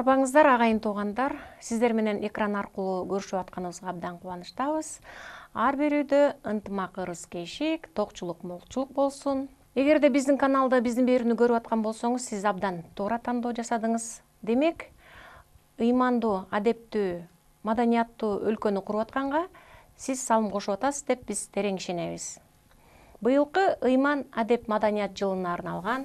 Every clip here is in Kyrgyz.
Арбаңыздар, агайын туугандар, сиздер менен экран аркылуу көрүшүп атканыбызга абдан кубанычтабыз. Ар бир үйдө ынтымак, ырыс-кешик, токчулук, молчулук болсун. Эгерде биздин каналда биздин берүүнү көрүп аткан болсоңуз, сиз абдан туура тандоо жасадыңыз. Демек, ыймандуу, адептүү, маданияттуу өлкөнү куруп атканга сиз салым кошуп атасыз деп биз терең ишенебиз. Быйылкы ыйман адеп маданият жылына арналган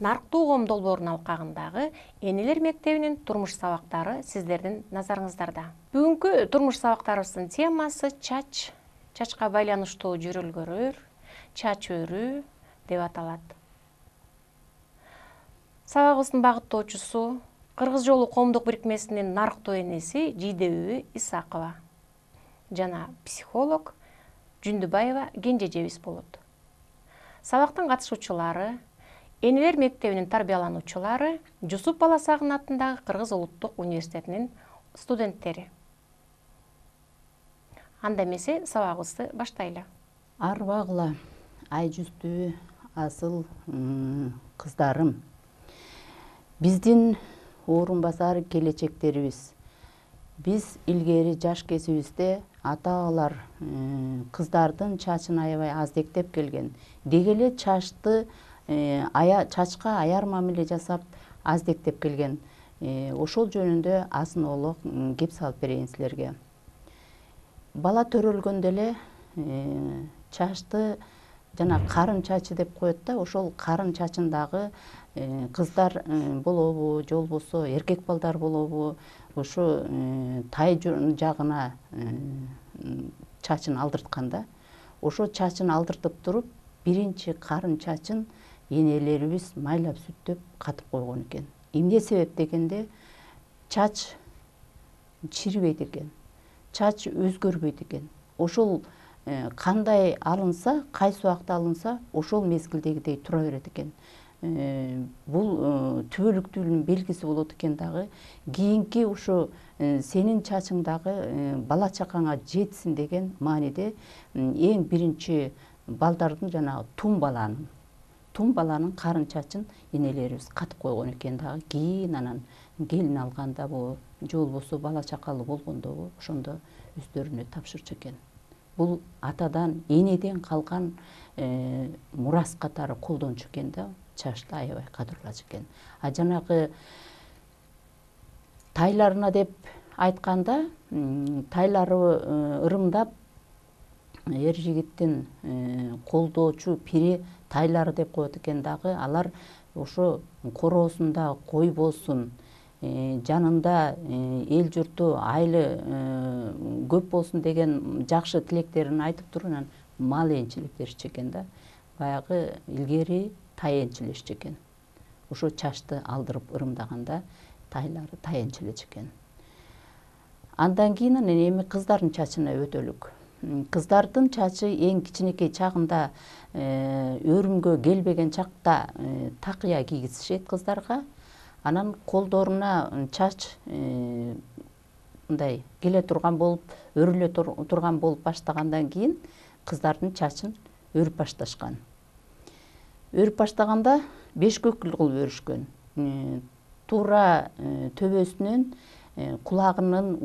Нарктуу коом долбоорунун алкагындагы Энелер мектебинин турмуш сабактары сиздердин назарыңыздарда. Бүгүнкү турмуш сабактарыбыздын темасы чач, чачка байланыштуу жүрөлгөлөр, чач өрүү деп аталат. Сабагыбыздын багыттоочусу Кыргыз жолу коомдук бирикмесинин Нарктуу энеси Жийдебүү Исакова жана психолог Жүндүбаева Кенжежебиз болот. Сабактын катышуучулары Энелер мектебинин тарбиялануучулары Жусуп Баласагын атындагы Кыргыз улуттук университетинин студенттери. Анда эмесе сабагыбызды баштайлы. Арбагыла, ай жүздүү асыл кыздарым. Биздин орун басар келечектерибиз. Биз илгери жаш кезибизде ата-аналар кыздардын чачын аябай аздектеп келген. Деги эле чачка аяр мамиле жасап аздектеп келген. Ошол жөнүндө азын-олук кеп салып берейин силерге. Бала төрөлгөндө эле чачты жана карын чачы деп коет да, ошол карын чачындагы кыздар болобу, же болбосо эркек балдар болобу, ошо тай жагына чачын алдыртканда, ошо чачын алдыртып туруп, биринчи карын чачын энелерибиз майлап сүттөп катып койгон экен. Эмне себеп дегенде, чач чирибейт экен, чач өзгөрбөйт экен. Ошол кандай алынса, кайсы убакта алынса, ошол мезгилдегидей тура берет экен. Бул түбөлүктүүлүктүн белгиси болот экен дагы. Кийинки ушу сенин чачыңдагы бала чакаңа жетсин деген мааниде эң биринчи балдардын жанагы тум баланын карын чачын энелерибиз катып койгон экен дагы. Кийин анан келин алгандабы, же болбосо бала чакалуу болгондобу ошондо өздөрүнө тапшырчу экен. Бул атадан, энеден калган мурас катары колдончу экен да, чачты аябай кадырлачу экен. А жанагы тайларына деп айтканда, тайлары ырымдап эр жигиттин колдоочу пири тайлары деп коет экен дагы. Алар ошо короосунда кой болсун, жанында эл журту айлы көп болсун деген жакшы тилектерин айтып туруп анан мал энчилептерчү экен да. Баягы илгери тай энчилешчү экен. Ошо чачты алдырып ырымдаганда тайлары тай энчилечү экен. Андан кийин эми кыздардын чачына өтөлүк. Кыздардын чачы эң кичинекей чагында өрүмгө келбеген чакта такыя кийгизишет кыздарга. Анан колдоруна чач мындай келе турган болуп, өрүлө турган болуп баштагандан кийин кыздардын чачын өрүп башташкан. Өрүп баштаганда бешкөкүл кылып өрүшкөн. Туура төбөсүнөн кулагынын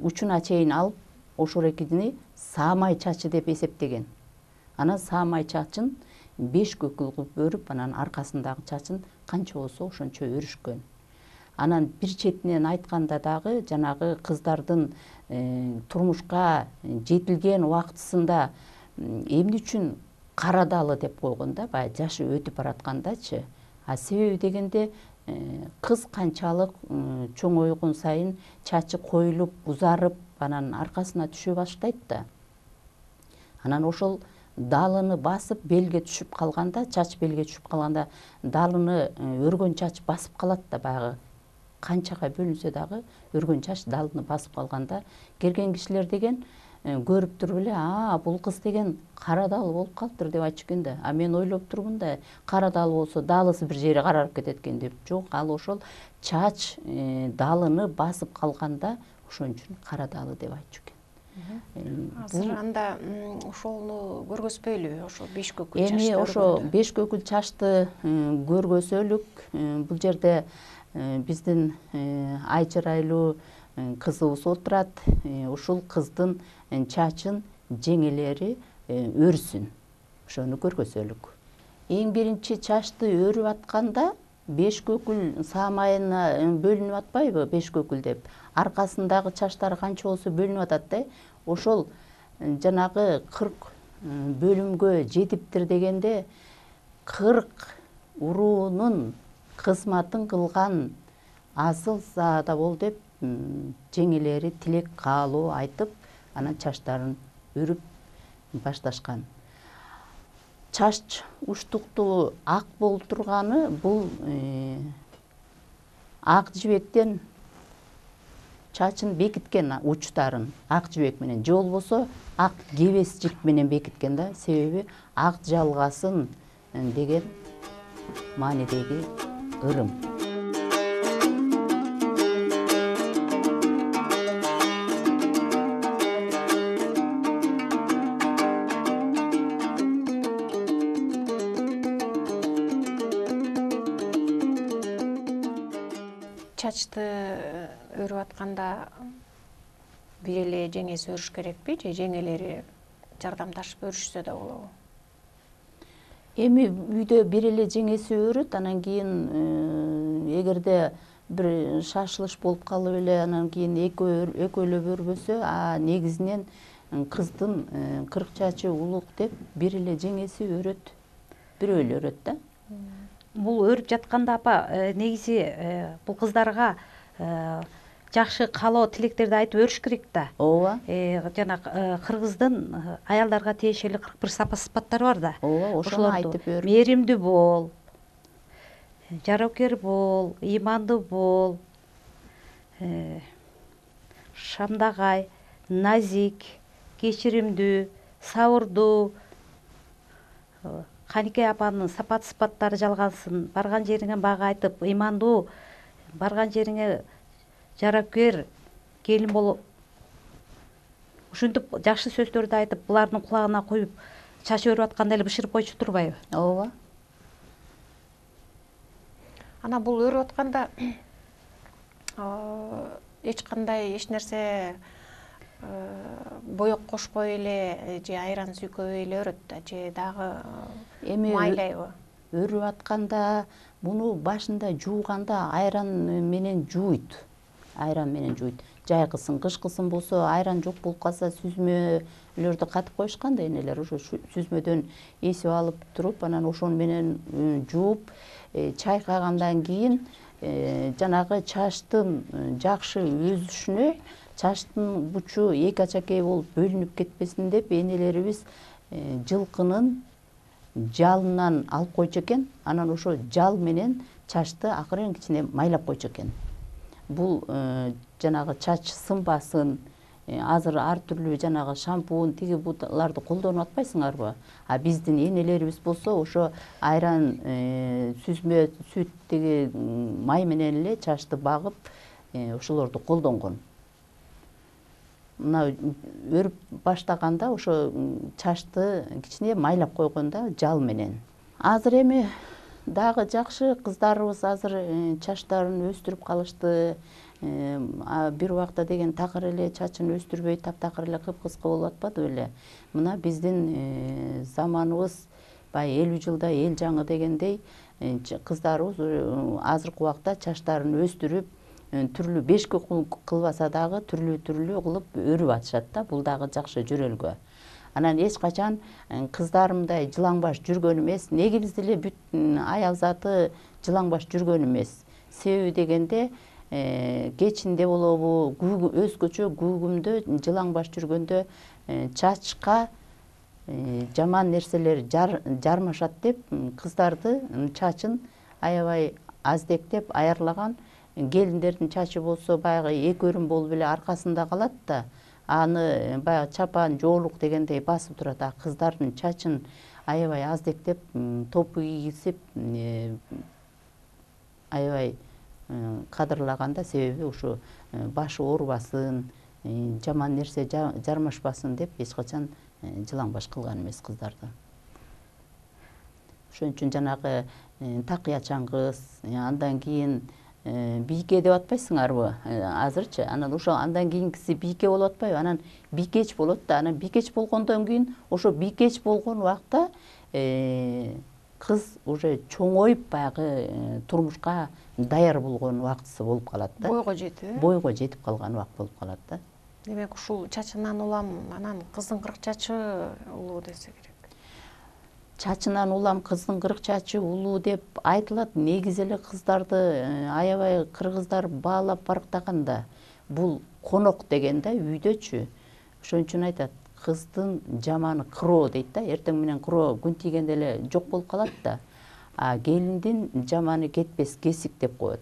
учуна чейин алып, ошол экини саамай чачы деп эсептеген. Анан саамай чачын бешкөкүл кылып өрүп, анан аркасындагы чачын канча болсо ошончо өрүшкөн. Анан бир четинен айтканда дагы жанагы кыздардын турмушка жетилген убактысында эмне үчүн карадалы деп койгон да, баягы жашы өтүп бараткандачы. А себеби дегенде кыз канчалык чоңойгон сайын чачы коюлуп, узарып, анан аркасына түшө баштайт да. Анан ошол далыны басып белге түшүп калганда, чач белге түшүп калганда, далыны өргөн чач басып калат да, баягы канчага бөлүнсө дагы өргөн чач далыны басып калганда, келген кишилер деген көрүп туруп эле, бул кыз деген кара далы болуп калыптыр деп айтчу экен да. А мен ойлоп турмун да, кара далы болсо далысы бир жери карарып кетет экен деп. Жок, ал ошол чач далыны басып калганда ошон үчүн кара далы деп айтчу экен. Азыр анда ошону көргөзбөйлүбү, ошо бешкөкүл чачты? Эми ошо бешкөкүл чачты көргөзөлүк. Бул жерде биздин ай чырайлуу кызыбыз отурат. Ушул кыздын чачын жеңелери өрсүн. Ошону көргөзөлүк. Эң биринчи чачты өрүп атканда беш көкүл саамайына бөлүнүп атпайбы, беш көкүл деп. Аркасындагы чачтар канча болсо бөлүнүп атат да. Ошол жанагы 40 бөлүмгө жетиптир дегенде 40 уруунун кызматын кылган асыл заада бол деп жеңелери тилек каалоо айтып, анан чачтарын өрүп башташкан. Чач уштуктуу ак болуп турганы бул ак жибектен чачын бекиткен учтарын ак жибек менен, же болбосо ак кебес жип менен бекиткен да. Себеби ак жалгасын деген маанидеги ырым. Чачты өрүп атканда бир эле жеңеси өрүш керекпи, же жеңелери жардамдашып өрүшсө да болобу? Эми үйдө бир эле жеңеси өрөт, анан кийин эгерде бир шашылыш болуп калып эле анан кийин экөөлөп өрбөсө, негизинен кыздын 40 чачы улук деп бир эле жеңеси өрөт. Бирөө эле өрөт да. Бул өрүп жатканда апа негизи бул кыздарга жакшы каалоо тилектерди айтып өрүш керек да. Ооба. Жана кыргыздын аялдарга тиешелүү 41 сапаттары бар да. Ооба, ошону айтып өр. Мээримдүү бол, жарокер бол, ыймандуу бол, шамдагай, назик, кечиримдүү, сабырдуу. Каникей апанын сапаттары жалгансын. Барган жериңе бага айтып, ыймандуу, барган жериңе жарокер, келин болуп, ушинтип жакшы сөздөрдү айтып, булардын кулагына коюп, чач өрүп атканда эле бышырып койчу турбайбы? Ооба. Ана бул өрүп атканда эч кандай эч нерсе боек кошпой эле же айран сүйкөбөй эле өрөт да, же дагы майлайбы? Өрүп атканда муну башында жууганда айран менен жууйт. Айран менен жууйт. Жайкысын, кышкысын болсо, айран жок болуп калса сүзмөлөрдү катып коюшкан да энелер. Ошо сүзмөдөн эсип алып туруп, анан ошону менен жууп, чайкагандан кийин жанагы чачтын жакшы өзүшүнө, чачтын бучу эки ачакей болуп бөлүнүп кетпесин деп энелерибиз жылкынын жалынан алып койчу экен. Анан ошо жал менен чачты акырын кичине майлап койчу экен. Бул жанагы чач сынбасын, азыр ар түрлүү жанагы шампунь, тиги буларды колдонуп атпайсыңарбы? Биздин энелерибиз болсо ошо айран, сүзмө, сүт, тиги май менен эле чачты багып, ошолорду колдонгон. Мына өрүп баштаганда ошо чачты кичине майлап койгон да жал менен. Азыр эми дагы жакшы кыздарыбыз азыр чачтарын өстүрүп калышты. Бир убакта деген такыр эле чачын өстүрбөй таптакыр эле кыпкыска болуп атпады беле? Мына биздин заманыбыз баягы 50 жылда эл жаңы дегендей кыздарыбыз азыркы убакта чачтарын өстүрүп, түрлүү 5 көкүл кылбаса дагы түрлүү кылып өрүп атышат да. Бул дагы жакшы жөрөлгө. Анан эч качан кыздарымдай жылаңбаш жүргөн эмес, негиз эле бүт аял заты жылаңбаш жүргөн эмес. Себеби дегенде кечинде болобу, өзгөчө күүгүмдө жылаңбаш жүргөндө чачка жаман нерселер жармашат деп кыздарды чачын аябай аздектеп аярлаган. Келиндердин чачы болсо баягы эки өрүм болуп эле аркасында калат да, аны баягы чапан, жоолук дегендей басып турат. Кыздардын чачын аябай аздектеп, топу кийгизип, аябай кадырлаганда, себеби ушу башы оорубасын, жаман нерсе жармашпасын деп эч качан жылаңбаш кылган эмес кыздарды. Ошон үчүн жанагы такыя чаңгыз, андан кийин бийке деп атпайсыңарбы азырчы, анан ошо андан кийинкиси бийке болуп атпайбы, анан бийкеч болот да, анан бийкеч болгондон кийин ошо бийкеч болгон убакта кыз уже чоңоюп баягы турмушка даяр болгон убактысы болуп калат да. Бойго жетип. Бойго жетип калган убакыт болуп калат да. Демек ушул чачынан улам анан кыздын 40 чачы улуу десе керек. Чачынан улам кыздын 40 чачы улуу деп айтылат. Негизи эле кыздарды аябай кыргыздар баалап барктаганда бул конок деген да, үйдөчү. Ошон үчүн айтат, кыздын жаманы кыроо дейт да. Эртең менен кыроо күн тийгенде эле жок болуп калат да. А келиндин жаманы кетпес кесик деп коет.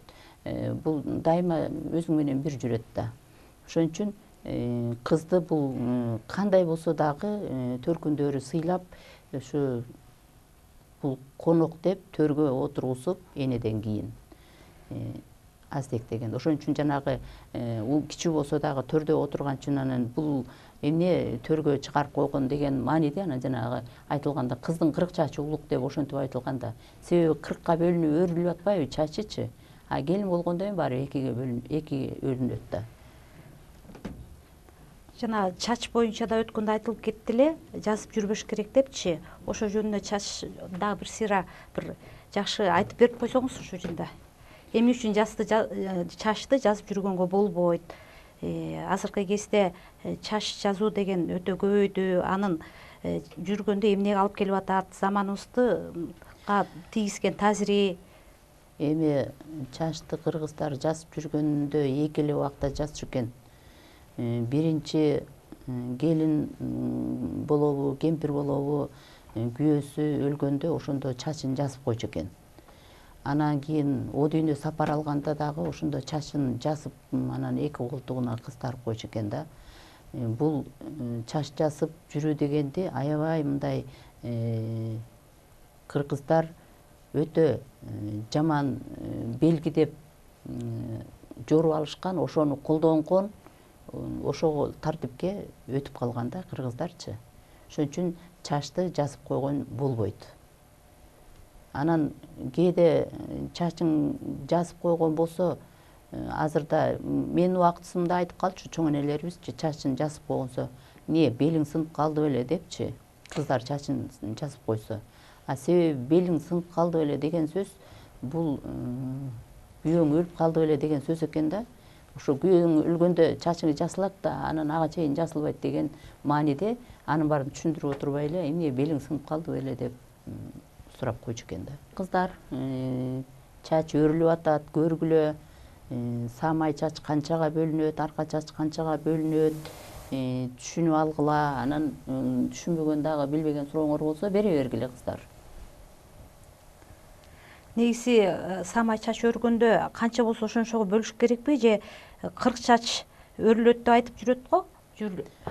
Бул дайыма өзүң менен бир жүрөт да. Ошон үчүн кызды бул кандай болсо дагы төркүндөрү сыйлап, ушу бул конок деп төргө отургузуп энеден кийин аздектеген. Ошон үчүн жанагы ул кичүү болсо дагы төрдө отурган үчүн анан бул эмне төргө чыгарып койгон деген мааниде анан жанагы айтылганда кыздын 40 чачы улук деп ошентип айтылганда. Себеби 40ка бөлүнүп өрүлүп атпайбы чачычы. А келин болгондон кийин баары эки бөлүнөт да. Жана чач боюнча да өткөндө айтылып кетти эле, жазып жүрбөш керек депчи. Ошо жөнүндө чач дагы бир сыйра бир жакшы айтып берип койсоңуз ушул жерде. Эмне үчүн чачты жазып жүргөнгө болбойт? Азыркы кезде чач жазуу деген өтө көбөйдү. Анын жүргөндө эмнеге алып келип атат? Заманыбызга тийгизген таасири. Эми чачты кыргыздар жазып жүргөндө эки эле убакта жазчу экен. Биринчи келин болобу, кемпир болобу, күйөөсү өлгөндө ошондо чачын жазып койчу экен. Анан кийин о дүйнө сапар алганда дагы ошондо чачын жазып, анан эки колтугуна кыстарып койчу экен да. Бул чач жазып жүрүү дегенди аябай мындай кыргыздар өтө жаман белги деп жоруп алышкан, ошону колдонгон, ошого тартипке өтүп калган да кыргыздарчы. Ошон үчүн чачты жазып койгон болбойт. Анан кээде чачың жазып койгон болсо, азырда менин убактысымда айтып калчу чоң энелерибизчи, чачын жазып койгонсо, эмне белиң сынып калды беле депчи, кыздар чачын жазып койсо. А себеби белиң сынып калды беле деген сөз бул күйөөң өлүп калды беле деген сөз экен да. Ошо күйөөң өлгөндө чачың жазылат да, анан ага чейин жазылбайт деген мааниде анын баарын түшүндүрүп отурбай эле, эмне белиң сынып калды беле деп сурап койчу экен да. Кыздар чач өрүлүп атат, көргүлө, самай чач канчага бөлүнөт, арка чач канчага бөлүнөт, түшүнүп алгыла, анан түшүнбөгөн дагы билбеген сурооңор болсо бере бергиле кыздар. Негизи самай чач өргөндө канча болсо ошончого бөлүш керекпи же 40 чач өрүлөт деп айтып жүрөт го?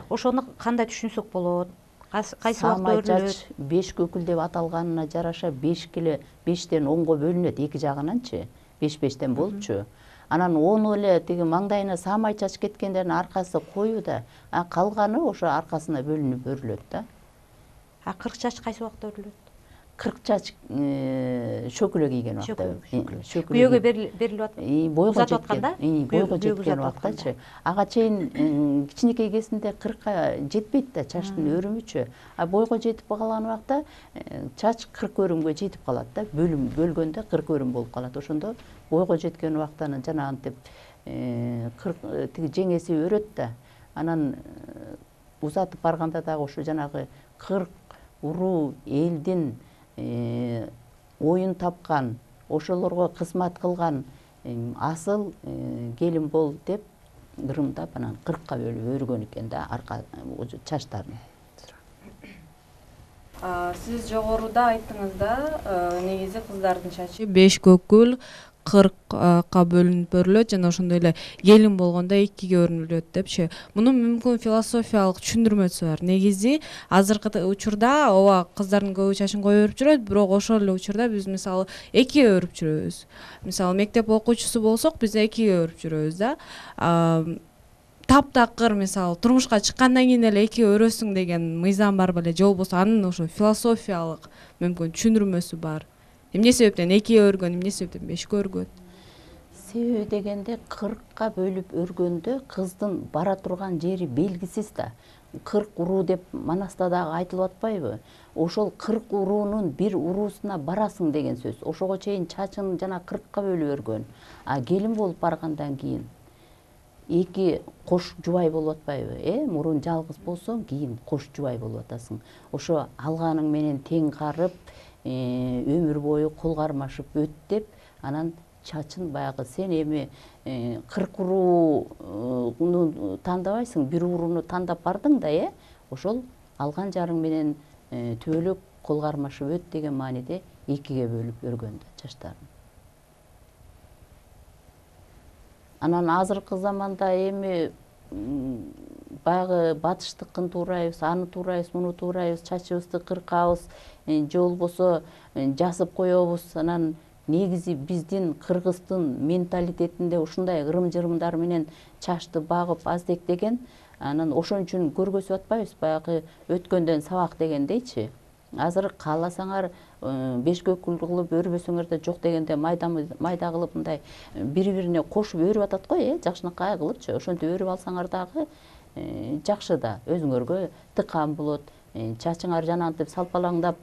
Ошону кандай түшүнсөк болот? Кайсы убакта өрүлөт? Самай чач 5 көкүл деп аталганына жараша 5-тен 10го бөлүнөт эки жагынанчы. 5-5тен болчу. Анан ону эле тиги маңдайына самай чач кеткендердин аркасы коюу да, а калганы ошо аркасына бөлүнүп өрүлөт да. А 40 чач кайсы убакта өрүлөт? 40 чач шөкүлө кийген убакта. Күйөөгө берилип атпайбы? Бойго жеткен убактачы. Ага чейин кичинекей кезинде 40ка жетпейт да чачтын өрүмүчү. А бойго жетип калган убакта чач 40 өрүмгө жетип калат да. Бөлгөндө 40 өрүм болуп калат. Ошондо бойго жеткен убакта жанагынтип 40 тиги жеңеси өрөт да. Анан узатып барганда дагы ошо жанагы 40 уруу элдин оюн тапкан, ошолорго кызмат кылган асыл келин бол деп ырымдап анан 40ка бөлүп өргөн экен да арка чачтарын. Сиз жогоруда айттыңыз да, негизи кыздардын чачы 5 көкүл 40ка бөлүнүп өрүлөт жана ошондой эле келин болгондо 2ге өрүлөт депчи. Мунун мүмкүн философиялык түшүндүрмөсү бар. Негизи азыркы учурда ооба кыздардын көбү чачын коюп өрүп жүрөт, бирок ошол эле учурда биз мисалы 2ге өрүп жүрөбүз. Мисалы мектеп окуучусу болсок биз 2ге өрүп жүрөбүз да. Таптакыр мисалы турмушка чыккандан кийин эле 2ге өрөсүң деген мыйзам бар беле, же болбосо анын ошо философиялык мүмкүн түшүндүрмөсү бар. Эмне себептен 2ге өргөн, эмне себептен 5ке өргөн? себеби дегенде 40ка бөлүп өргөндө кыздын бара турган жери белгисиз да. 40 уруу деп Манаста дагы айтылып атпайбы? Ошол 40 уруунун бир уруусуна барасың деген сөз. Ошого чейин чачын жана 40ка бөлүп өргөн. А келин болуп баргандан кийин эки кош жубай болуп атпайбы? Мурун жалгыз болсоң, кийин кош жубай болуп атасың. Ошо алганың менен тең карып, өмүр бою кол кармашып өт деп, анан чачын баягы сен эми 40 урууну тандабайсың, бир урууну тандап бардың да, ошол алган жарың менен түбөлүк кол кармашып өт деген мааниде экиге бөлүп өргөн да чачтарын. Анан азыркы заманда эми баягы батыштыкын туурайбыз, аны туурайбыз, муну туурайбыз, чачыбызды кыркабыз, же болбосо жасып коебуз. Анан негизи биздин кыргыздын менталитетинде ушундай ырым-жырымдар менен чачты багып аздектеген. Анан ошон үчүн көргөзүп атпайбыз, баягы өткөндөн сабак дегендейчи. Азыр кааласаңар бешкөкүл кылып өрбөсөңөр да жок дегенде майда кылып мындай бири-бирине кошуп өрүп атат го, жакшынакай кылыпчы. Ошентип өрүп алсаңар дагы жакшы да, өзүңөргө тыккан болот. Чачыңар жанагынтип салпалаңдап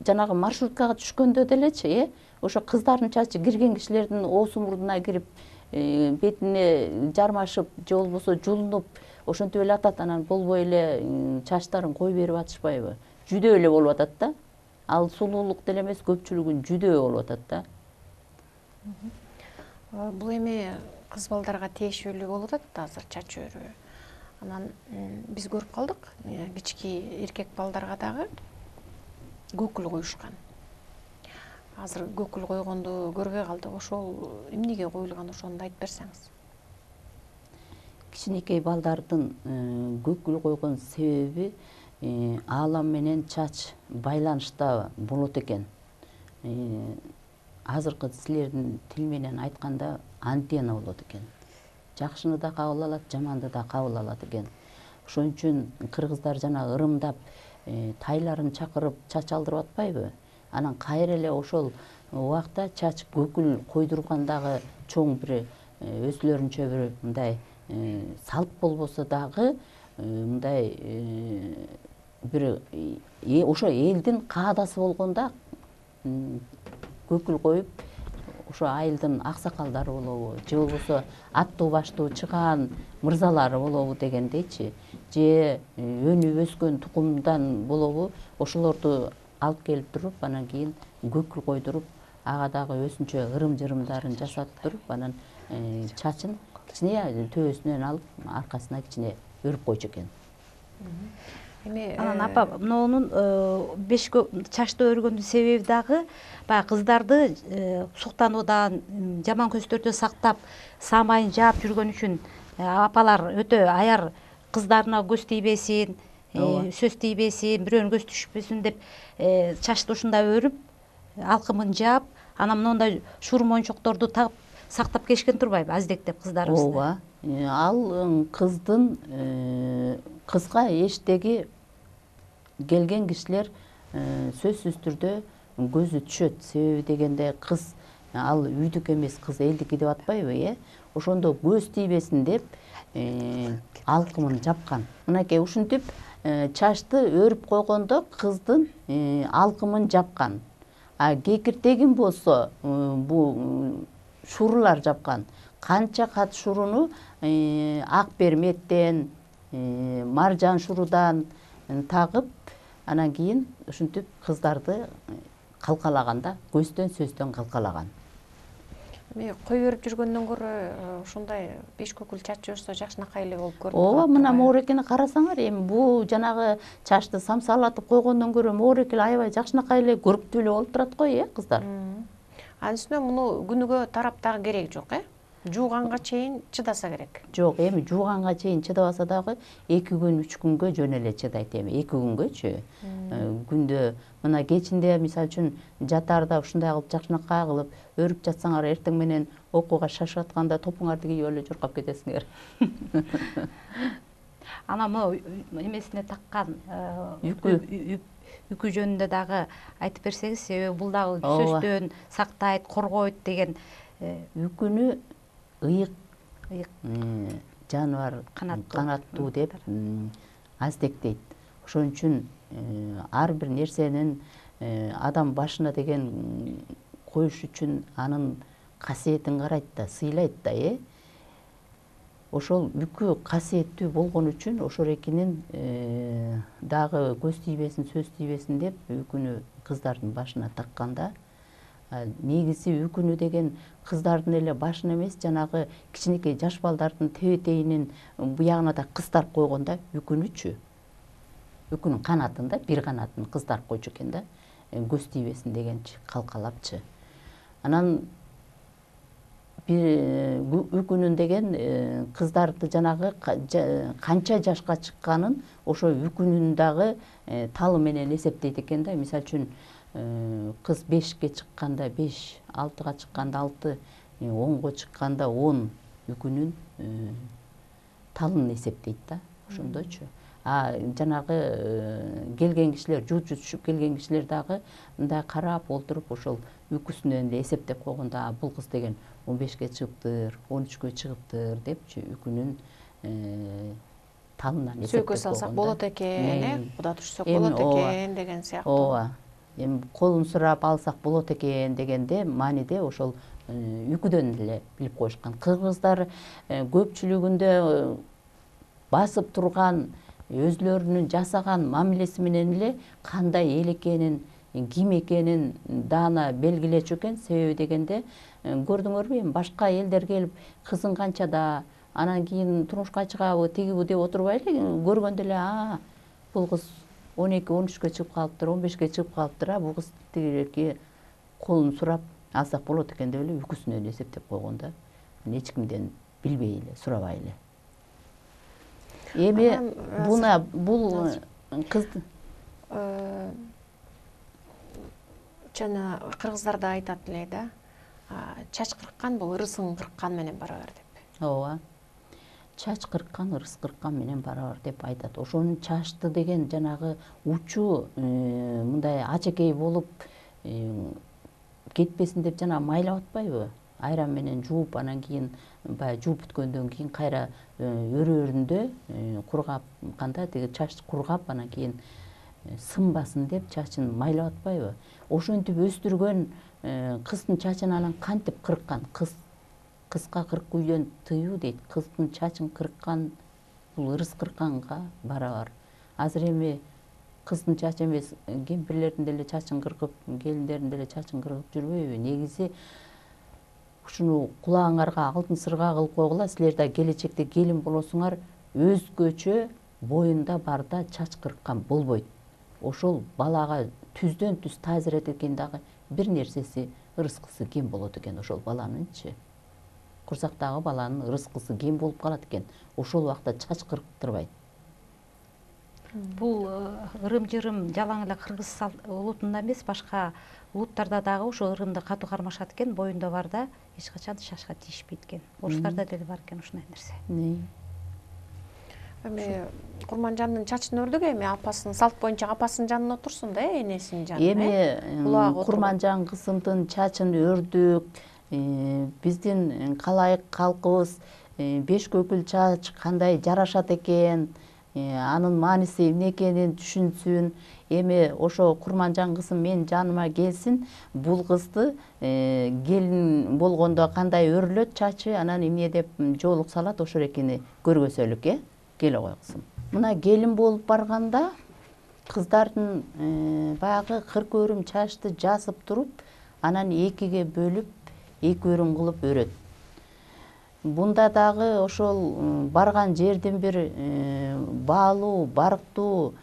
жанагы маршруткага түшкөндө делечи, ошо кыздардын чачы кирген кишилердин оосу мурдуна кирип, бетине жармашып, же болбосо жулунуп, ошентип эле атат. Анан болбой эле чачтарын кой берип атышпайбы? Жүдөө эле болуп атат да. Ал сулуулук деле эмес, көпчүлүгүн жүдөө болуп атат да. Бул эми кыз балдарга тиешелүү болуп атат азыр чач өрүү. Анан биз көрүп калдык, кички эркек балдарга дагы көкүл коюшкан. Азыр көкүл койгонду көрбөй калдык. Ошол эмнеге коюлган, ошону айтып берсеңиз. Кичинекей балдардын көкүл койгон себеби аалам менен чач байланышта болот экен. Азыркы силердин тил менен айтканда антенна болот экен. Жакшыны да кабыл алат, жаманды да кабыл алат экен. Ошон үчүн кыргыздар жана ырымдап тайларын чакырып чач алдырып атпайбы? Анан кайра эле ошол убакта чач көкүл койдургандагы чоң бир өзүлөрүнчө бир мындай салт болбосо дагы мындай бир ошо элдин каадасы болгондо көкүл коюп, ошо айылдын аксакалдары болобу, же болбосо аттуу баштуу чыгаан мырзалары болобу дегендейчи, же өнүп өскөн тукумдан болобу, ошолорду алып келип туруп, анан кийин көкүл койдуруп, ага дагы өзүнчө ырым-жырымдарын жасатып туруп, анан чачын кичине төбөсүнөн алып, аркасына кичине өрүп койчу экен. Анан апа, мынунун чачты өргөндүн себеби дагы баягы кыздарды суктануудан, жаман көздөрдөн сактап, самайын жаап жүргөн үчүн апалар өтө аяр кыздарына көз тийбесин, сөз тийбесин, бирөөнүн көзү түшпөсүн деп чачты ушундай өрүп, алкымын жаап, анан моундай шур мончокторду тагып сактап келишкен турбайбы, аздектеп кыздарыбызды? Ооба. Ал кыздын кызга эчтеги келген кишилер сөзсүз түрдө көзү түшөт. Себеби дегенде кыз ал үйдүк эмес, кыз элдики деп атпайбы, ошондо көз тийбесин деп алкымын жапкан. Мынакей ушинтип чачты өрүп койгондо кыздын алкымын жапкан. А кекиртегин болсо бул шурулар жапкан. Канча кат шуруну ак берметтен, маржан шурудан тагып, анан кийин ушинтип кыздарды калкалаганда, көздөн сөздөн калкалаган. Кой өрүп жүргөндөн көрө ушундай бешкөкүл чач өрсө жакшынакай эле болуп көрүнөт. Ооба, мына моорекени карасаңар, эми бул жанагы чачты самсаалатып койгондон көрө моорекел аябай жакшынакай эле көрктүү эле болуп турат го, кыздар. Анын үстүнө муну күнүгө тарап дагы кереги жок, жууганга чейин чыдаса керек. Жок, эми жууганга чейин чыдабаса дагы 2 күн 3 күнгө жөн эле чыдайт. Эми 2 күнгөчү күндө мына кечинде мисалы үчүн жатаарда ушундай кылып жакшынакай кылып өрүп жатсаңар, эртең менен окууга шашып атканда топуңарды кийип эле журкап кетесиңер. Анан могу эмесине таккан үкү жөнүндө дагы айтып берсеңиз, себеби бул дагы сөздөн сактайт, коргойт деген. Үкүнү ыйык жаныбар канаттуу деп аздектейт. Ошон үчүн ар бир нерсенин адам башына деген коюш үчүн анын касиетин карайт да, сыйлайт да, Ошол үкү касиеттүү болгон үчүн ошол экинин дагы көз тийбесин, сөз тийбесин деп үкүнү кыздардын башына такканда, негизи үкүнү деген кыздардын эле башына эмес, жанагы кичинекей жаш балдардын тебетейинин буягына да кыздар койгон да, үкүнүчү. Үкүнүн канатын да, бир канатын кыздар койчу экен да, көз тийбесин дегенчи, калкалапчы. Анан бир үкүнүн деген кыздарды жанагы канча жашка чыкканын ошо үкүнүн дагы талы менен эсептейт экен да. Мисалы үчүн кыз 5ке чыкканда 5, 6га чыкканда 6, 10го чыкканда 10 үкүнүн талын эсептейт да, ошондойчу. Жанагы келген кишилер, жуут түшүп келген кишилер дагы мындай карап олтуруп ошол үкүсүнөн эле эсептеп койгондо, бул кыз деген 15ке чыгыптыр, 13кө чыгыптыр депчи, үкүнүн талынан эсептеп койгондо. Сөкө салсак болот экен, куда түшсөк болот экен деген сыяктуу. Ооба. Эми колун сурап алсак болот экен дегенде мааниде ошол үкүдөн эле билип коюшкан. Кыргыздар көпчүлүгүндө басып турган өзлөрүнүн жасаган мамилеси менен эле кандай эл экенин, ким экенин даана белгилечү экен. Себеби дегенде көрдүңөрбү, эми башка элдер келип кызың канчада, анан кийин турмушка чыгабы, тигиби деп отурбай эле көргөндө эле, бул кыз 12-13ке чыгып калыптыр, 15ке чыгып калыптыр, бул кыз тигилерге колун сурап алсак болот экен деп эле үкүсүнөн эсептеп койгон да. Эч кимден билбей эле, сурабай эле. Эми бул кызды жана кыргыздарда айтат эле да, чач кырккан бул ырысың кырккан менен барабар деп. Ооба. Чач кырккан ырыс кырккан менен барабар деп айтат. Ошонун чачты деген жанагы учу мындай ачекей болуп кетпесин деп жана майлап атпайбы? Айран менен жууп, анан кийин баягы жууп бүткөндөн кийин кайра өрөөрүндө кургапканда тиги чач кургап, анан кийин сынбасын деп чачын майлап атпайбы? Ошентип өстүргөн кыздын чачын анан кантип кырккан? Кызга 40 үйдөн тыюу дейт. Кыздын чачын кырккан бул ырыс кыркканга барабар. Азыр эми кыздын чачы эмес, кемпирлердин деле чачын кыркып, келиндердин деле чачын кыркып жүрбөйбү? Негизи ушуну кулагыңарга алтын сырга кылып койгула, силер да келечекте келин болосуңар, өзгөчө боюнда барда чач кырккан болбойт. Ошол балага түздөн түз таасир этет экен, дагы бир нерсеси ырыскысы кем болот экен ошол баланынчы. Курсактагы баланын ырыскысы кем болуп калат экен. Ошол убакта чач кырктырбайт. Бул ырым-жырым жалаң эле кыргыз улутунда эмес, башка улуттарда дагы ошо ырымды катуу кармашат экен, боюнда барда эч качан чачка тийишпейт экен. Орустарда деле бар экен ушундай нерсе. Эми Курманжандын чачын өрдүк, эми апасынын салт боюнча апасынын жанына отурсун да, энесинин жанына. Эми Курманжан кызымдын чачын өрдүк. Биздин калайык калкыбыз 5 көкүл чач кандай жарашат экен, анын мааниси эмне экенин түшүнсүн. Эми ошо Курманжан кызым мен жаныма келсин, бул кызды келин болгондо кандай өрүлөт чачы, анан эмне деп жоолук салат, ошол экени көргөзөлүк, келе кой кызым. Мына келин болуп барганда кыздардын баягы 40 өрүм чачты жасып туруп, анан 2ге бөлүп, 2 өрүм кылып өрөт. Бунда дагы ошол барган жердин бир баалуу, барктуу,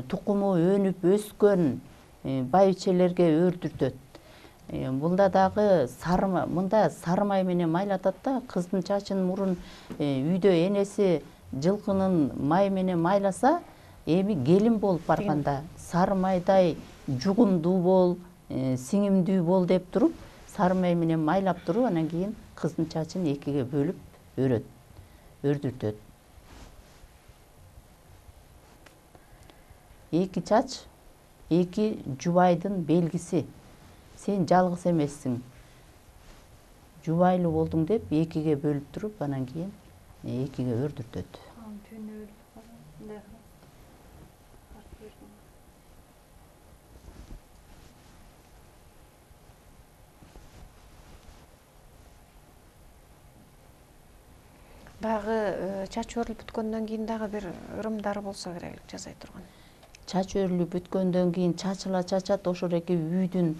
тукуму өнүп өскөн байбичелерге өрдүртөт. Бунда дагы мында сарымай менен майлатат да, кыздын чачын мурун үйдө энеси жылкынын май менен майласа, эми келин болуп барганда сарымайдай жугумдуу бол, сиңимдүү бол деп туруп, сарымай менен майлап туруп, анан кийин кыздын чачын 2ге бөлүп өрөт, өрдүртөт. эки чач эки жубайдын белгиси. Сен жалгыз эмессиң. Жубайлуу болдуң деп экиге бөлүп туруп, анан кийин экиге өрдүртөт. Дагы чач өрүлүп бүткөндөн кийин дагы бир ырымдары болсо керек жасай турган. Чач өрүлүп бүткөндөн кийин чачыла чачат, ошол эки үйдүн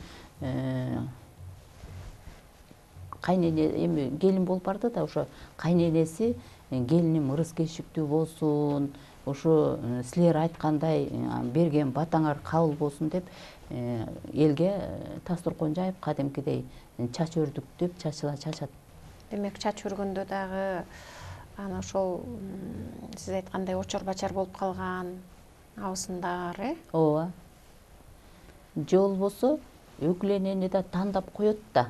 кайнене эми келин болуп барды да, ошо кайненеси келиним ырыс кешиктүү болсун, ошо силер айткандай берген батаңар кабыл болсун деп элге дасторкон жайып кадимкидей чач өрдүк деп чачыла чачат. Демек чач өргөндө дагы ана ошол сиз айткандай очор бачар болуп калган абысындар, Ооба. Же болбосо өкүл энени да тандап коет да.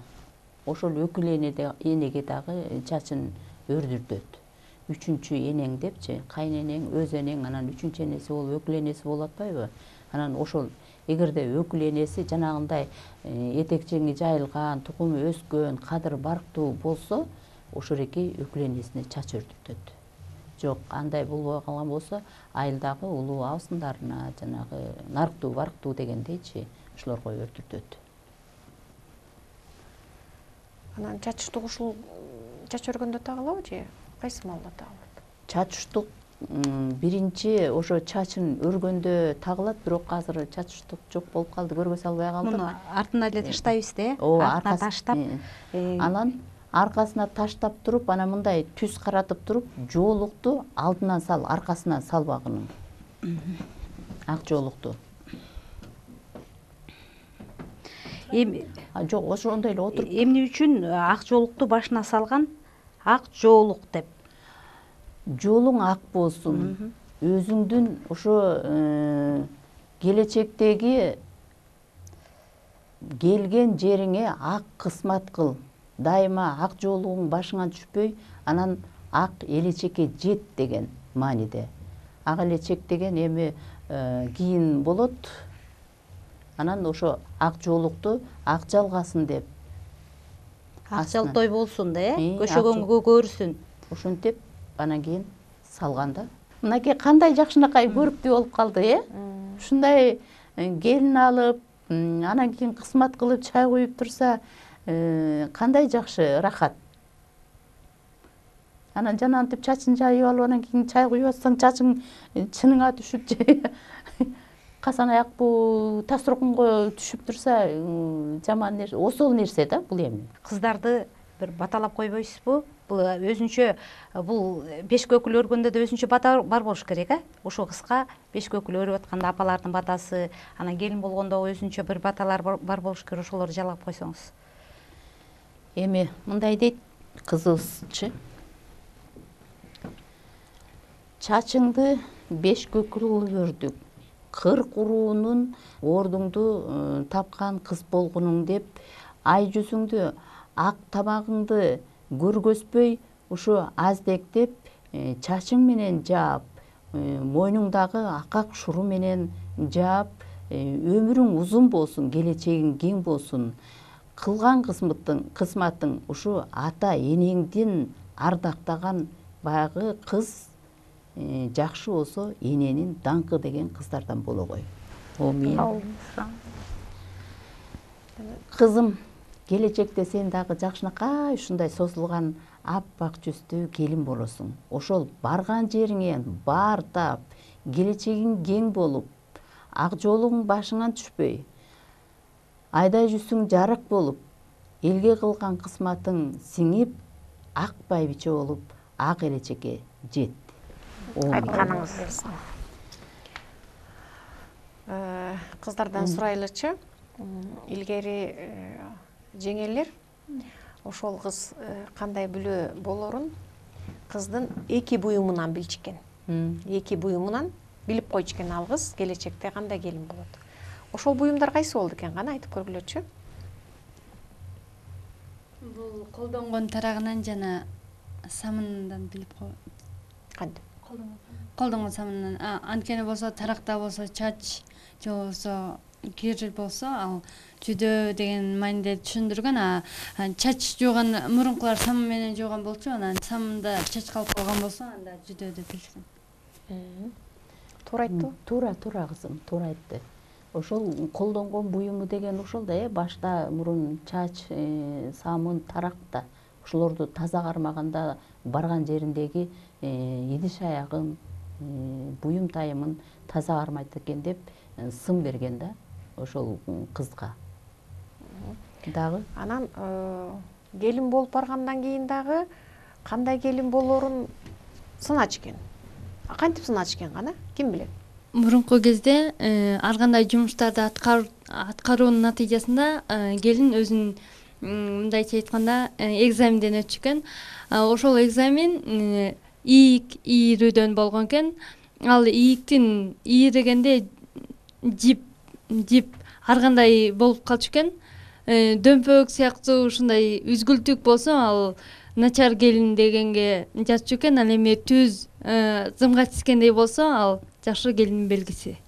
Ошол өкүл энеге дагы чачын өрдүртөт. Үчүнчү энең депчи, кайненең, өз энең, анан үчүнчү энеси болуп өкүл энеси болуп атпайбы? Анан ошол эгерде өкүл энеси жанагындай этек жеңи жайылган, тукуму өскөн, кадыр барктуу болсо, ошол эки өкүл энесине чач өрдүртөт. Жок, андай болбой калган болсо, айылдагы улуу абысындарына, жанагы нарктуу, барктуу дегендейчи, ошолорго өрдүртөт. Анан чачыштык ушул чач өргөндө тагылабы же кайсы маалда тагылат? Чачыштык биринчи ошо чачын өргөндө тагылат, бирок азыр чачыштык жок болуп калды, көргө салбай калдык. Муну артына эле таштайбыз да, Ооба, артына таштап, анан аркасына таштап туруп, анан мындай түз каратып туруп, жоолукту алдынан сал, аркасынан салбагынын. Ак жоолукту. Жок, ошондой эле отуруп. Эмне үчүн ак жоолукту башына салган? Ак жоолук деп. Жолуң ак болсун. Өзүңдүн ошо келечектеги келген жериңе ак кысмат кыл. Дайыма ак жоолугуң башыңан түшпөй, анан ак элечекке жет деген мааниде. Ак элечек деген эми кийин болот. Анан ошо ак жоолукту ак жалгасын деп. Ак жалтой болсун да, көшөгөнгө көрсүн. Ошентип анан кийин салганда, мынакей кандай жакшынакай көрүктүү болуп калды, Ушундай келин алып, анан кийин кысмат кылып чай куюп турса, кандай жакшы, рахат. Анан жанагынтип чачын жайып алып, анан кийин чай куюп атсаң, чачың чыныңа түшүп же касан аякпу дасторконго түшүп турса, жаман нерсе, осол нерсе да бул эми. Кыздарды бир баталап койбойсузбу? Бул өзүнчө, бул бешке өкүл өргөндө да өзүнчө бата бар болуш керек, Ошо кызга бешке өкүл өрүп атканда апалардын батасы, анан келин болгондо өзүнчө бир баталар бар болуш керек, ошолорду жалгап койсоңуз. Эми мындай дейт кызыбызчы. Чачыңды бешке өкүл кылып өрдүк. 40 уруунун ордуңду тапкан кыз болгунуң деп, ай жүзүңдү, ак тамагыңды көргөзбөй, ошо аздектеп, чачың менен жаап, мойнуңдагы акак шуру менен жаап, өмүрүң узун болсун, келечегиң кең болсун. Кылган кызматың ушу ата энеңдин ардактаган баягы кыз жакшы болсо, эненин даңкы деген кыздардан болгой. Кызым, келечекте сен дагы жакшынакай ушундай созулган аппак жүздүү келин болосуң. Ошол барган жериңе баар таап, келечегиң кең болуп, ак жоолугуң башыңан түшпөй, айдай жүзүң жарык болуп, элге кылган кызматың сиңип, ак байбиче болуп, ак келечекке жет. Айтканыңыз. Кыздардан сурайлычы, илгери жеңелер ошол кыз кандай бүлө болорун кыздын эки буюмунан билчикен. Эки буюмунан билип койчу экен ал кыз келечекте кандай келин болот. Ошол буюмдар кайсы болду экен, кана айтып көргүлөчү? Бул колдонгон тарагынан жана самынынан билип кой. Кантип? колдонгон самынын анткени болсо таракта болсо чач же болбосо кир болсо ал жүдөө деген мааниде түшүндүргөн. Чач жууган мурункулар самын менен жууган болчу, анан самында чач калып калган болсо анда жүдөө деп билишкен. Туура айттыбы? Туура кызым, туура айтты. Ошол колдонгон буюму деген ошол да башта мурун чач, самын, таракта ошолорду таза кармаганда барган жериндеги идиш аягын, буюм тайымын таза кармайт экен деп сын берген да ошол кызга. Дагы Анан келин болуп баргандан кийин дагы кандай келин болоорун сынач экен. Кантип сынач экен гана, ким билет? Мурунку кезде ар кандай жумуштарды аткаруунун натыйжасында келин өзүнүн мындайча айтканда экзаменден өтчү. Ошол экзамен ийик ийрүүдөн болгон экен. Ал ийиктин ийрегенде жип ар кандай болуп калчу экен. Дөмпөк сыяктуу ушундай үзгүлтүк болсо ал начар келин дегенге жатчу экен. Ал эми түз зымга тискендей болсо ал жакшы келиндин белгиси.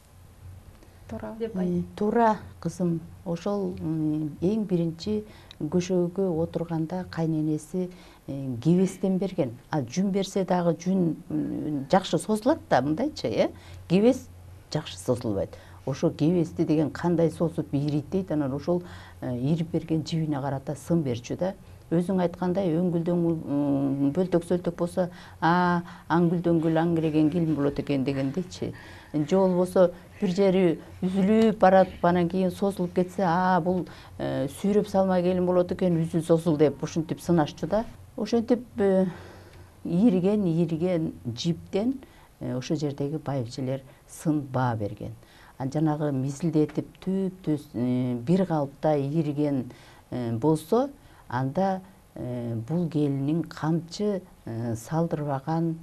Туура кызым, ошол эң биринчи көшөгө отурганда кайненеси кебестен берген. Жүн берсе дагы жүн жакшы созулат да, мындайчы, кебес жакшы созулбайт. Ошо кебести деген кандай созуп ийрийт дейт, анан ошол ийрип берген жибине карата сын берчү да. Өзүң айткандай өңгүлдөң бөлтөк сөлтөк болсо, аңгүлдөңгүл аңгиреген келин болот экен дегендейчи. Же болбосо бир жери үзүлүп барат, анан кийин созулуп кетсе, бул сүйрөп салма келин болот экен, үзүл созул деп ушинтип сынашчу да. Ошентип ийриген жиптен ошол жердеги байбичелер сын баа берген. Жанагы мизилдетип түп-түз бир калыпта ийриген болсо, анда бул келиндин камчы салдырбаган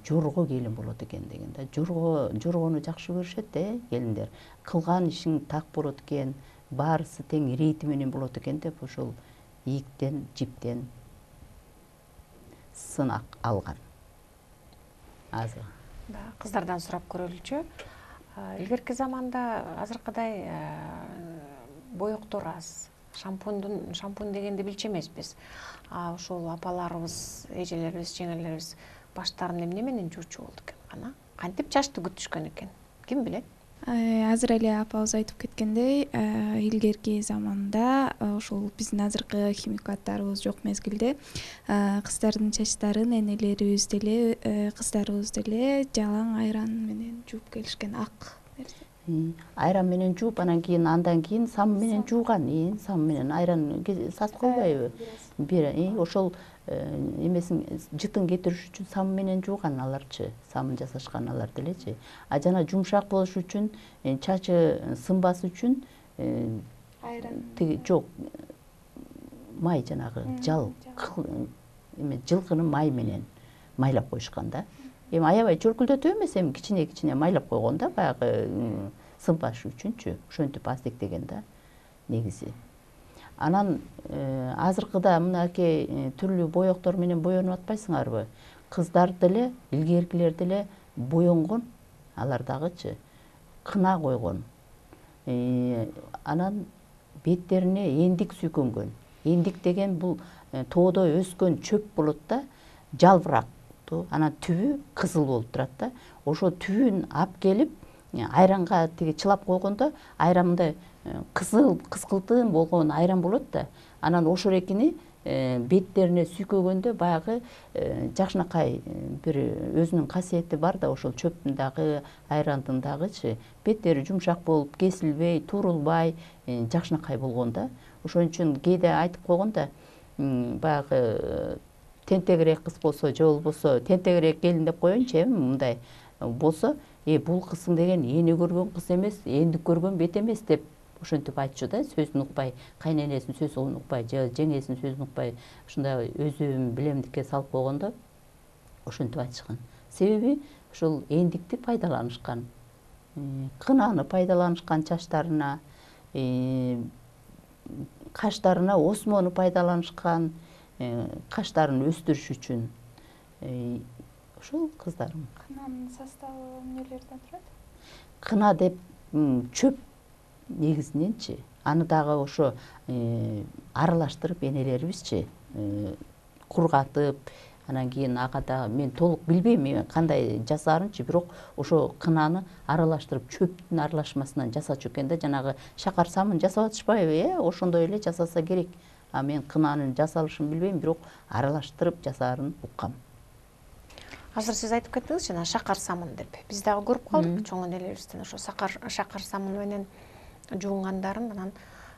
жорго келин болот экен деген да. Жоргону жакшы көрүшөт келиндер. Кылган ишиң так болот экен, баарысы тең ирети менен болот экен деп ошол ийиктен, жиптен сын алган. Азыр. Кыздардан сурап көрөлүчү. Илгерки заманда азыркыдай боектор аз. Шампунь дегенди билчү эмеспиз. Ошол апаларыбыз, эжелерибиз, жеңелерибиз баштарын эмне менен жуучу болду экен гана? Кантип чачты күтүшкөн экен? Ким билет? Азыр эле апабыз айтып кеткендей, илгерки заманда ошол биздин азыркы химикаттарыбыз жок мезгилде кыздардын чачтарын энелерибиз деле, кыздарыбыз деле жалаң айран менен жууп келишкен, ак. Айран менен жууп, анан кийин андан кийин сам менен жууган. Сам менен айран сат койбойбу? Ошол эмесин жытын кетириш үчүн сам менен жууган аларчы, самын жасашкан алар делечи. Жана жумшак болуш үчүн, чачы сынбас үчүн Айран. Жок, май жанагы жал, жылкынын май менен майлап коюшкан да. Эми аябай чөркүлдөтүп эмес, эми кичине майлап койгон да, баягы сынбаш үчүнчү. Ошентип аздектеген да негизи. Анан азыркыда мынакей түрлүү боектор менен боенуп атпайсыңарбы? Кыздар деле, илгеркилер деле боенгон, алар дагычы кына койгон. Анан беттерине эндик сүйкөнгөн. Эндик деген бул тоодо өскөн чөп болот да, жалбырак. Анан түбү кызыл болуп турат да. Ошо түбүн ап келип айранга тиги чылап койгондо, айран мындай кызгылтын болгон айран болот да. Анан ошол экини беттерине сүйкөгөндө баягы жакшынакай бир өзүнүн касиети бар да, ошол чөптүн дагы, айрандын дагычы. Беттери жумшак болуп, кесилбей, турулбай, жакшынакай болгон да. Ошон үчүн кээде айтып койгон да, баягы тентегирээк кыз болсо, же болбосо тентегирээк келин деп коеюнчу, мындай болсо, бул кызың деген эне көргөн кыз эмес, эндик көргөн бет эмес деп ошентип айтчу да, сөзүн укпай, кайненесинин сөзүн укпай, же жеңесинин сөзүн укпай, ушундай өзүм билемдикке салып койгондо ошентип айтышкан. Себеби ошол эндикти пайдаланышкан, кынаны пайдаланышкан чачтарына, каштарына осмону пайдаланышкан, каштарын өстүрүш үчүн. ошол кыздарым. Кынанын составы эмнелерден турат? Кына деп чөп негизиненчи. Аны дагы ошо аралаштырып энелерибизчи кургатып, анан кийин ага дагы мен толук билбейм кандай жасаарынчы, бирок ошо кынаны аралаштырып чөптүн аралашмасынан жасачу экен да, жанагы шакар самын жасап атышпайбы, ошондой эле жасаса керек. А мен кынанын жасалышын билбейм, бирок аралаштырып жасаарын уккам. Азыр сиз айтып кеттиңиз жана шакар самын деп. Биз дагы көрүп калдык чоң энелерибизден ошо шакар самын менен жуунгандарын, анан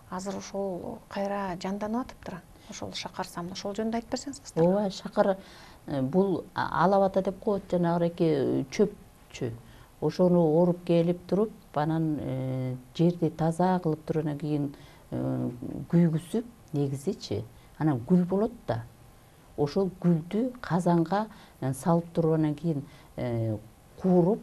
азыр ошол кайра жанданып атыптыр. Ошол шакар самын, ошол жөнүндө айтып берсеңиз кыздар. Ооба, шакар бул алабата деп коет, жанагы чөпчү. Ошону оруп келип туруп, анан жерди таза кылып туруп, анан кийин күйгүзүп, негизичи, анан гүл болот да. Ошол гүлдү казанга салып туруп, анан кийин кууруп,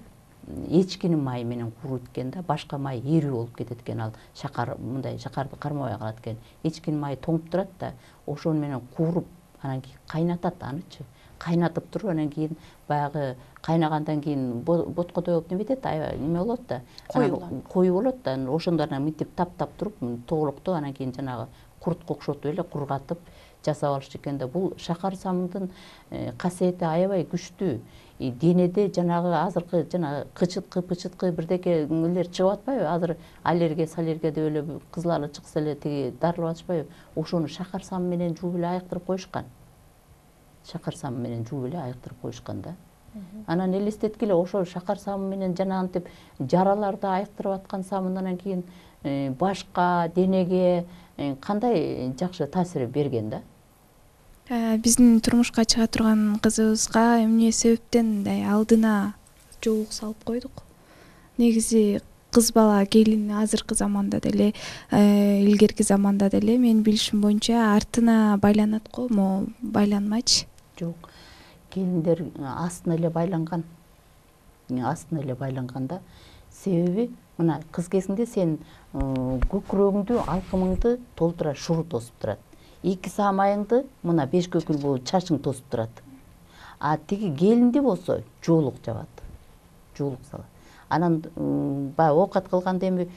эчкинин майы менен кууруйт экен да, башка май эрүү болуп кетет экен, ал шакар мындай шакарды кармабай калат экен. Эчкинин майы тоңуп турат да, ошону менен кууруп, анан кийин кайнатат анычы. Кайнатып туруп, анан кийин баягы кайнагандан кийин боткодой болуп неметет, неме болот да, кою болот да, ошондо анан мынтип таптап туруп, тоголоктоп, анан кийин жанагы куртка окшотуп эле кургатып жасап алышты экен да. Бул шакар самындын касиети аябай күчтүү. Денеде жанагы азыркы жана кычыткы бирдеке нелер чыгып атпайбы? Азыр аллергия деп эле кызлары чыкса эле тиги дарылап атышпайбы? Ошону шакар самы менен жууп эле айыктырып коюшкан. Шакар самы менен жууп эле айыктырып коюшкан да. Анан элестеткиле, ошол шакар самы менен жанагынтип жараларды айыктырып аткан самын анан кийин башка денеге кандай жакшы таасир берген да. Биздин турмушка чыга турган кызыбызга эмне себептен мындай алдына жоолук салып койдук? Негизи кыз бала келин азыркы заманда деле, илгерки заманда деле менин билишим боюнча артына байланат го, могу байланмайчы. Жок. Келиндер астына эле байланган. Астына эле байланган да. Себеби мына кыз кезинде сен көкүрөгүңдү, алкымыңды толтура шууру тосуп турат. 2 самайыңды мына 5 көкүл болуп чачың тосуп турат. А тиги келинди болсо жоолук жабат. Жоолук салат. Анан баягы оокат кылганда эми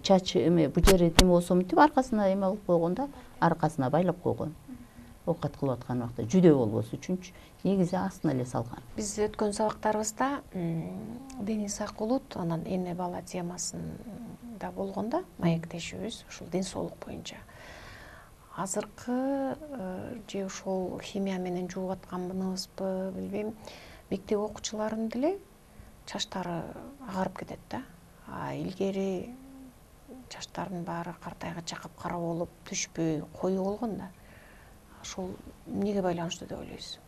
чач эме бу жери неме болсо мынтип аркасына эме кылып койгон да, аркасына байлап койгон. Оокат кылып аткан убакта жүдө болбосу үчүнчү негизи астына эле салган. Биз өткөн сабактарыбызда Денис Акулут анан эне бала темасында болгондо маектешибиз ушул ден соолук боюнча. Азыркы же ошол химия менен жууп атканбызбы билбейм, мектеп окуучуларынын деле чачтары агарып кетет да. Илгери чачтардын баары картайгыча капкара болуп, түшпөй, кою болгон да. Ошол эмнеге байланыштуу деп ойлойсуз?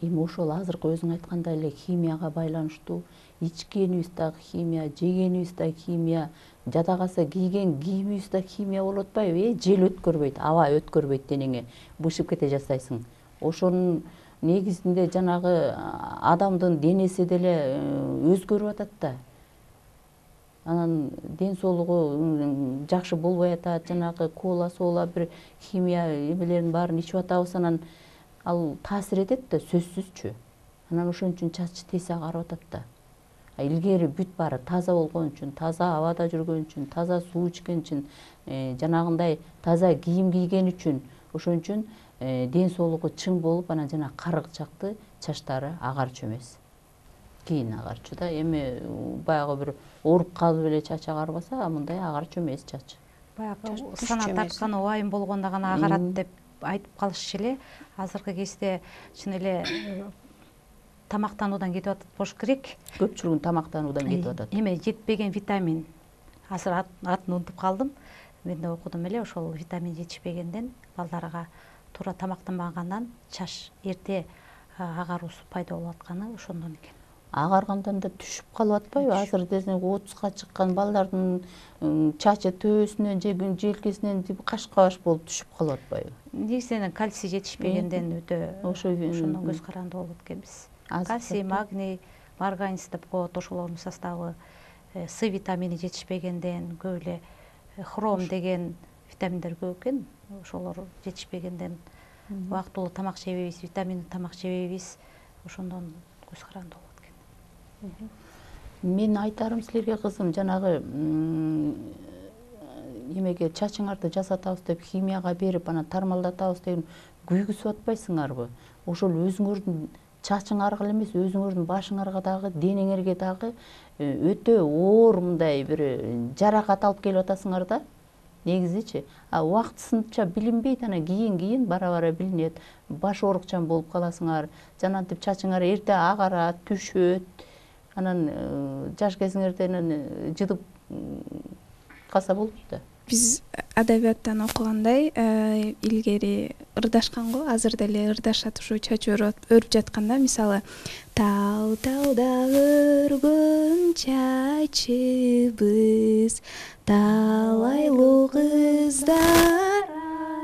Эми ошол азыркы өзүң айткандай эле химияга байланыштуу. Ичкенибиз дагы химия, жегенибиз да химия, жада калса кийген кийимибиз да химия болуп атпайбы? Жел өткөрбөйт, аба өткөрбөйт денеңе, бышып кете жаздайсың. Ошонун негизинде жанагы адамдын денеси деле өзгөрүп атат да. Анан ден соолугу жакшы болбой атат, жанагы кола бир химия эмелерин баарын ичип атабыз, анан ал таасир этет да, сөзсүзчү. Анан ошон үчүн чач тез агарып атат да. Илгери бүт баары таза болгон үчүн, таза абада жүргөн үчүн, таза суу ичкен үчүн, жанагындай таза кийим кийген үчүн, ошон үчүн ден соолугу чың болуп, анан жана каргычакты чачтары агарчу эмес. Кийин агарчу да. Эми баягы бир ооруп калып эле чач агарбаса, мындай агарчу эмес чач. Баягы сана тарткан убайым болгондо гана агарат деп айтып калышчу эле. Азыркы кезде чын эле тамактануудан кетип атат болуш керек. Көпчүлүгүн тамактануудан кетип атат. Эме жетпеген витамин. Азыр атын унутуп калдым. Мен да окудум эле, ошол витамин жетишпегенден балдарга туура тамактанбагандан чач эрте агаруусу пайда болуп атканы ошондон экен. Агаргандан да түшүп калып атпайбы? Азыр десең 30га чыккан балдардын чачы төбөсүнөн же желкесинен кашка-баш болуп түшүп калып атпайбы? Негизинен кальций жетишпегенден өтө ошондон көз каранды болуп аткенбиз. Кальций, магний, марганец деп коет, ошолордун составы, С витамини жетишпегенден, көп эле хром деген витаминдер көп экен. Ошолор жетишпегенден убактылуу тамак жебейбиз, витаминдүү тамак жебейбиз. Ошондон көз каранды болот экен. Мен айтарым силерге кызым, жанагы эмеге чачыңарды жасатабыз деп химияга берип анан тармалдатабыз деген күйгүзүп атпайсыңарбы? Ошол өзүңөрдүн чачыңарга эле эмес, өзүңөрдүн башыңарга дагы, денеңерге дагы өтө оор мындай бир жаракат алып келип атасыңар да. Негизичи, убактысынча билинбейт, анан кийин бара билинет. Баш оорукчан болуп каласыңар, жанантип чачыңар эрте агарат, түшөт. Анан жаш кезиңерден жыдып калса болот да. Биз адабияттан окугандай, илгери ырдашкан го, азыр деле ырдашат ушу чач өрүп жатканда, мисалы тауда өргөн чачыбыз, талайлуу кыздар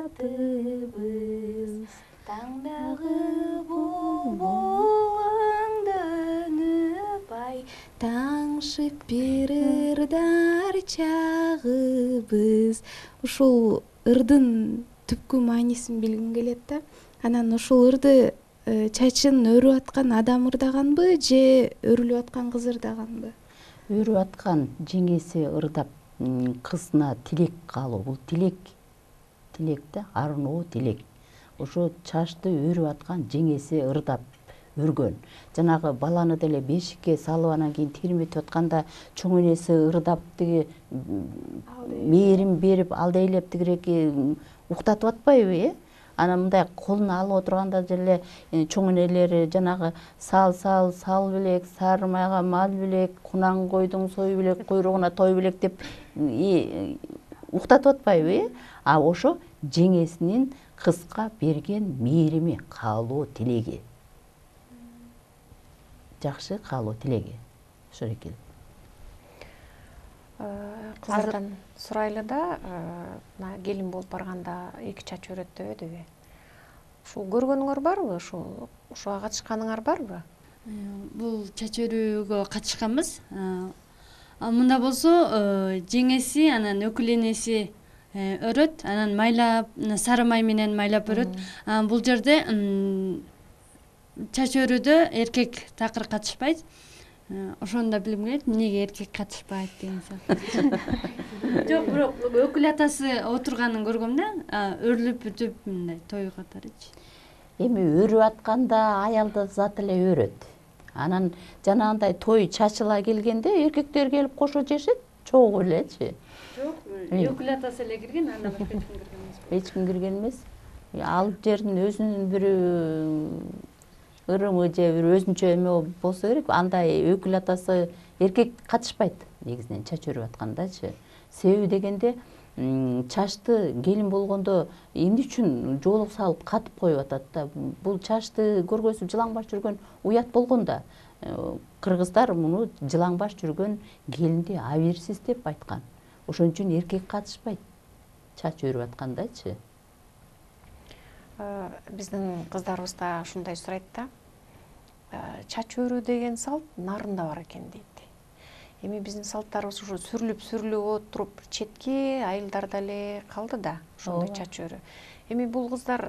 атыбыз, таңдагы булбулаңданып ай, таңшык бир ырдар чагыбыз. Ушул ырдын түпкү маанисин билгим келет да. Анан ушул ырды чачын өрүп аткан адам ырдаганбы же өрүлүп аткан кыз ырдаганбы? Өрүп аткан жеңеси ырдап кызына тилек каалоо. Бул тилек да, арыноо тилек. Ошо чачты өрүп аткан жеңеси ырдап өргөн. Жанагы баланы деле бешикке салып анан кийин терметип атканда чоң энеси ырдап тиги мээрим берип, алдайлап тигиреки уктатып атпайбы, Анан мындай колуна алып отурганда деле чоң энелери жанагы сал белек, сары майга мал белек, кунан койдуң сой белек, куйругуна той белек деп уктатып атпайбы, ошо жеңесинин кызга берген мээрими, каалоо тилеги. Жакшы каалоо тилеги. Ошо экен. Кыздардан сурайлы да, келин болуп барганда эки чач өрөттөбүдүбү? Ушул көргөнүңөр барбы? Ушуга катышканыңар барбы? Бул чач өрүүгө катышканбыз. Мында болсо жеңеси анан өкүл энеси өрөт, анан майлап, сары май менен майлап өрөт. Бул жерде чач өрүүдө эркек такыр катышпайт. Ошону да билгим келет, эмнеге эркек катышпайт деген сыяктуу. Жок, бирок өкүл атасы отурганын көргөм да, өрүлүп бүтүп мындай той катарычы. Эми өрүп атканда аялды зат эле өрөт. Анан жанагындай той чачыла келгенде эркектер келип кошо жешет, чогуу элечи. Жок, өкүл атасы эле кирген, андан башка эч ким кирген эмес. Эч ким кирген эмес. Алып жердин өзүнүн бир ырымы же бир өзүнчө эме болсо керек. Андай өкүл атасы эркек катышпайт негизинен чач өрүп аткандачы. Себеби дегенде чачты келин болгондо эмне үчүн жоолук салып катып коюп атат да. Бул чачты көргөзүп жылаңбаш жүргөн уят болгон да. Кыргыздар муну жылаңбаш жүргөн келинди абийирсиз деп айткан. Ошон үчүн эркек катышпайт чач өрүп аткандачы. Биздин кыздарыбыз да ушундай сурайт да. Чач өрүү деген салт нарында бар экен дейт. Эми биздин салттарыбыз ушу сүрүлүп отуруп четке айылдарда эле калды да, ошондой чач өрүү. Эми бул кыздар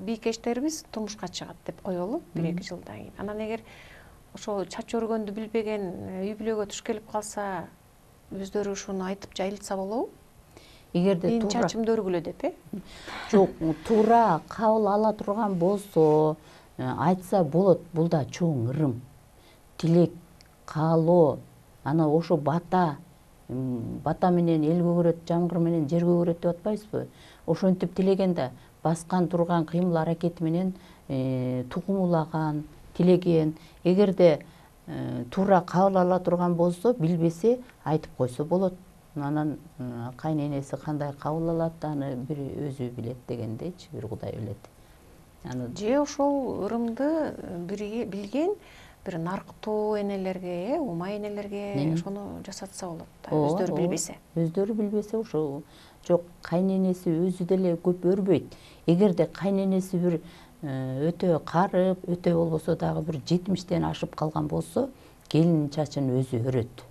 бийкештерибиз турмушка чыгат деп коелу 1-2 жылдан кийин. Анан эгер ошол чач өргөндү билбеген үй бүлөгө туш келип калса, өздөрү ушуну айтып жайылтса болобу? Эгерде менин чачымды өргүлө деп, Жок, туура кабыл ала турган болсо, айтса болот. Бул да чоң ырым. Тилек, каалоо, ана ошо бата менен эл көгөрөт, жамгыр менен жер көгөрөт деп атпайсызбы? Ошентип тилеген да баскан турган кыймыл аракети менен тукум улаган, тилеген. Эгерде туура кабыл ала турган болсо, билбесе айтып койсо болот. Анан кайненеси кандай кабыл алат, аны бир өзү билет дегендейчи, бир Кудай билет. Же ошол ырымды билген бир наркытуу энелерге, умай энелерге ошону жасатса болот да, өздөрү билбесе. Өздөрү билбесе ошо. Жок, кайненеси өзү деле көп өрбөйт. Эгерде кайненеси бир өтө карып, өтө болбосо дагы бир 70тен ашып калган болсо, келинин чачын өзү өрөт.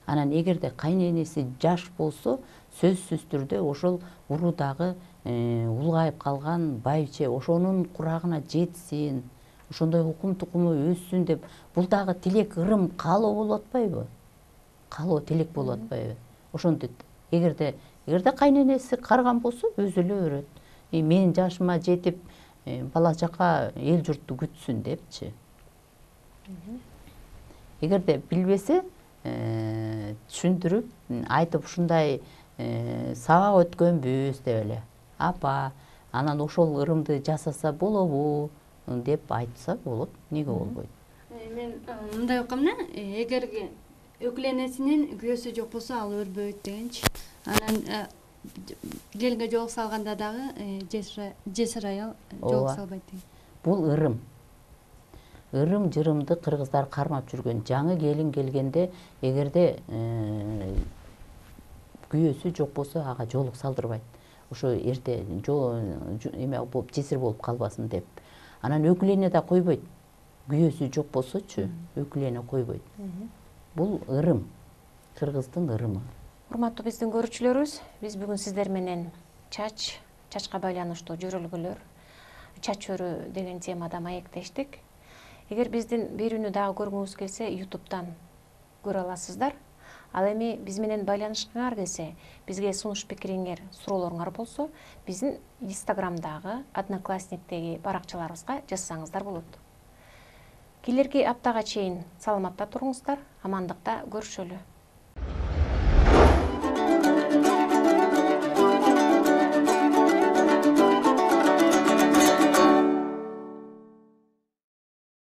Анан эгерде кайненеси жаш болсо, сөзсүз түрдө ошол уруудагы улгайып калган байче ошонун курагына жетсин, ошондой укум тукуму өссүн деп, бул дагы тилек, ырым, каалоо болуп атпайбы? Каалоо, тилек болуп атпайбы? Ошондо эгерде кайненеси карган болсо өзү эле өрөт. Менин жашыма жетип, бала чака эл журтту күтсүн депчи. Эгерде билбесе, түшүндүрүп, айтып ушундай сабак өткөнбүз деп эле. Апа, анан ошол ырымды жасаса болобу деп айтса болот, эмнеге болбойт? Мен мындай укам да, эгерге өкүл энесинин күйөөсү жок болсо ал өрбөйт дегенчи. Анан келинге жоолук салганда дагы жесир аял жоолук салбайт деген. Бул ырым. Ырым жырымды кыргыздар кармап жүргөн. Жаңы келин келгенде эгерде күйөөсү жок болсо ага жоолук салдырбайт. Ошо эрте эме болуп жесир болуп калбасын деп. Анан өкүл эне да койбойт. Күйөөсү жок болсочу, өкүл эне койбойт. Бул ырым. Кыргыздын ырымы. Урматтуу биздин көрүүчүлөрүбүз, биз бүгүн сиздер менен чачка байланыштуу жөрөлгөлөр, чач өрү деген темада маектештик. Эгер биздин берүүнү дагы көргүңүз келсе, YouTube'дан көрө аласыздар. Ал эми биз менен байланышкыңар келсе, бизге сунуш пикириңер, суроолоруңар болсо, биздин Instagram'дагы, Одноклассниктеги баракчаларыбызга жазсаңыздар болот. Келерки аптага чейин саламатта туруңуздар, амандыкта көрүшөлү.